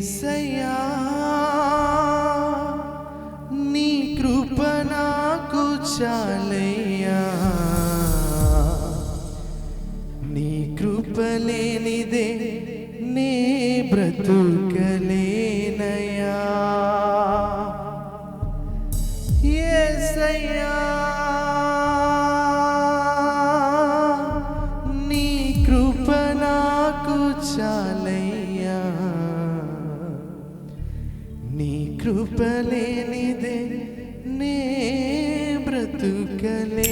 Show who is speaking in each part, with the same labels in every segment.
Speaker 1: యేసయ్యా నీ కృప నాకు చాలయ్యా, నీ కృప లేనిదే నే బ్రతుకలేనయ్యా. యేసయ్యా నీ కృప నాకు చాలయ్యా, నీ కృప లేనిదే నే బ్రతుకలేనయ్యా.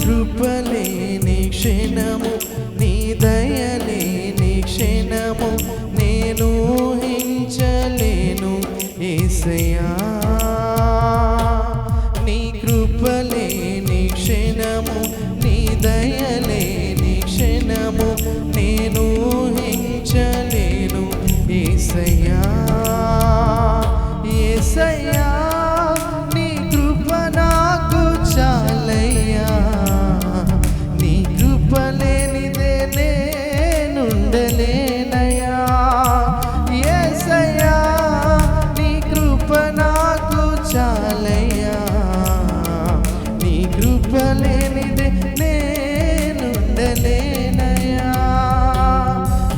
Speaker 1: కృపలేని క్షణము, నీ దయలేని క్షణము నేను ఊహించలేను యేసయ్యా. నీ కృపలేని క్షణము, నీ దయలేని క్షణము నేను ఊహించలేను యేసయ్యా. యేసయ్యా నీ కృప నాకు చాలయ్యా, నీ కృప లేనిదే నేనుండలేనయ్యా. యేసయ్యా నీ కృప నాకు చాలయ్యా, నీ కృప లేనిదే నేనుండలేనయ్యా.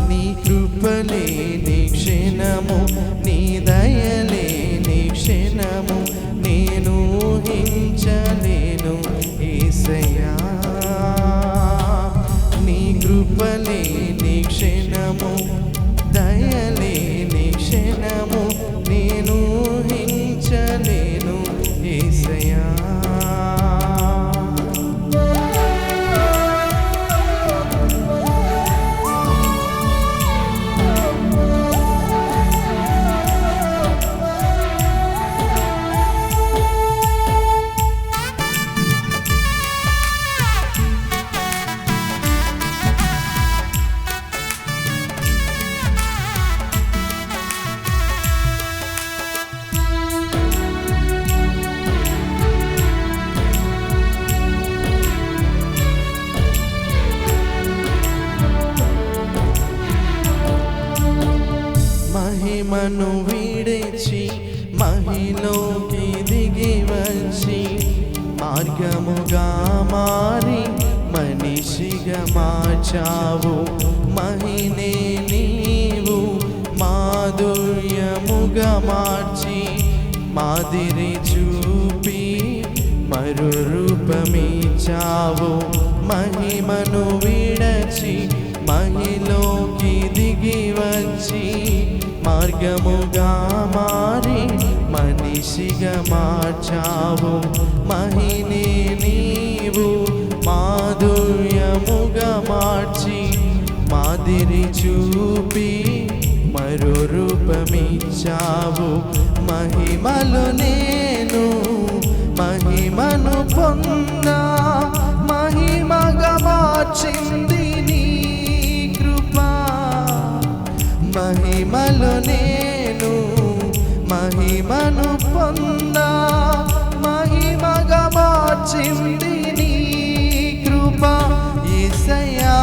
Speaker 1: నీ కృప లేని క్షణము, నీ దయలేని క్షణము నేను ఊహించలేను యేసయ్యా. నీ కృపలేని క్షణము, దయలేని క్షణము నేను ఊహించలేను యేసయ్యా. మహిమను విడిచి మహిలోకి దిగి వచ్చి మార్గముగా మారి మనిషిగా మార్చావు. మహినే నీవు మాధుర్యముగా మార్చి మాదిరి చూపి మరు రూపమిచ్చావు. మహిమను విడచి మహిలోకి దిగి వచ్చి మార్గముగా మారి మనిషిగా మార్చావు. మహినే నీవు మాధుర్యముగా మార్చి మాదిరి చూపి మరో రూపమిచ్చావు. మహిమలో నేను మహిమను పొందా, మహిమగా మార్చింది నీ కృప. మహిమలో నేను మహిమను పొందా, మహిమగా మార్చింది నీ కృప. యేసయ్యా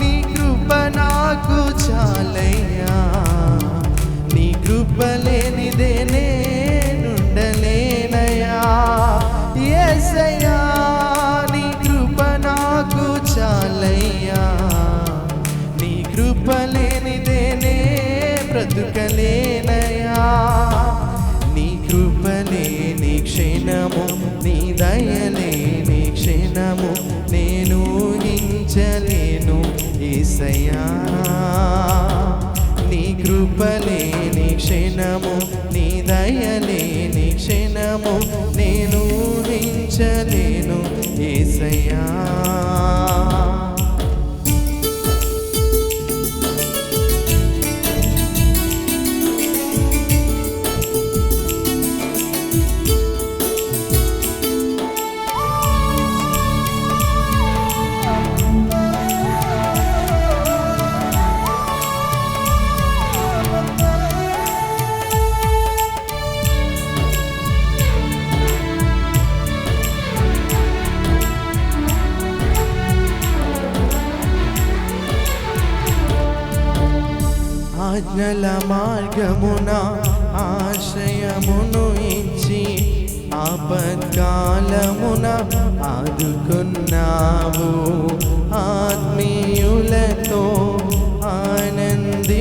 Speaker 1: నీ కృప నాకు చాలయ్యా, నీ కృప లేనిదే నేనుండలేనయ్యా. యేసయ్యా నీ కృప నాకు చాలయ్యా, నీ కృప లేనిదే నే బ్రతుకలేనయ్యా. నీ కృప లేని క్షణము, నీ దయలేని క్షణము నేను ఊహించలేను యేసయ్యా. నీ కృప లేని క్షణము, నీ దయలేని క్షణము క్షణము నేను ఊహించలేను యేసయ్యా. ఆజ్ఞల మార్గమున ఆశ్రయమును ఇచ్చి ఆపత్కాలమున ఆదుకున్నావు. ఆత్మీయులతో ఆనందింపచేసి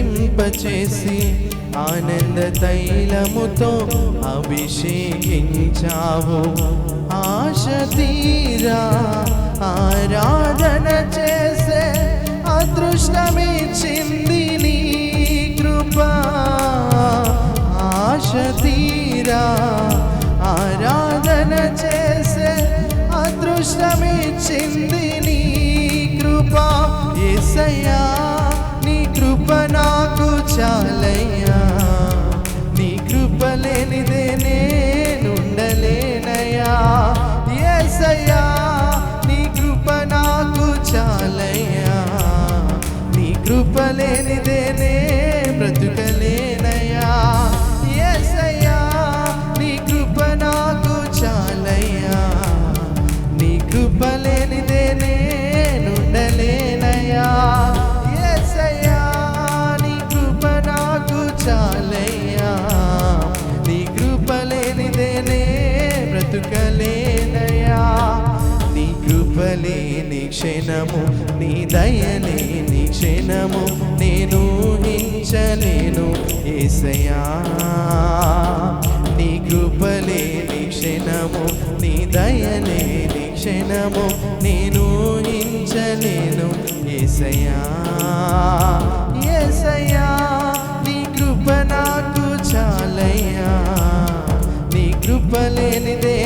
Speaker 1: ఆనంద తైలముతో అభిషేకించావు. ఆశ తీరా ఆరాధన చేసే అదృష్టమిచ్చింది నీ కృపా. ఆశ తీరా ఆరాధన చేసే అదృష్టమిచ్చింది నీ కృపా. యేసయ్యా నీ కృప నాకు చాలయ్యా. నీ కృప లేనిదే నేనుండలేనయ్యా. యేసయ్యా నీ కృప నాకు చాలయ్యా. నీ కృప లేనిదే నే బ్రతుకలేనయ్యా. యేసయ్యా నీ కృప నాకు చాలయ్యా. నీ కృప లేనిదే నేనుండలేనయ్యా. యేసయ్యా నీ కృప నాకు చాలయ్యా. నీ కృప లేనిదే నే బ్రతుకలేనయ్యా. నీ కృప లేని క్షణము నీ దయలేని క్షణము నేను ఊహించలేను యేసయ్యా. నీ కృప లేని క్షణము నీ దయలేని క్షణము నేను ఊహించలేను యేసయ్యా. యేసయ్యా నీ కృప నాకు చాలయ్యా. నీ కృప లేనిదే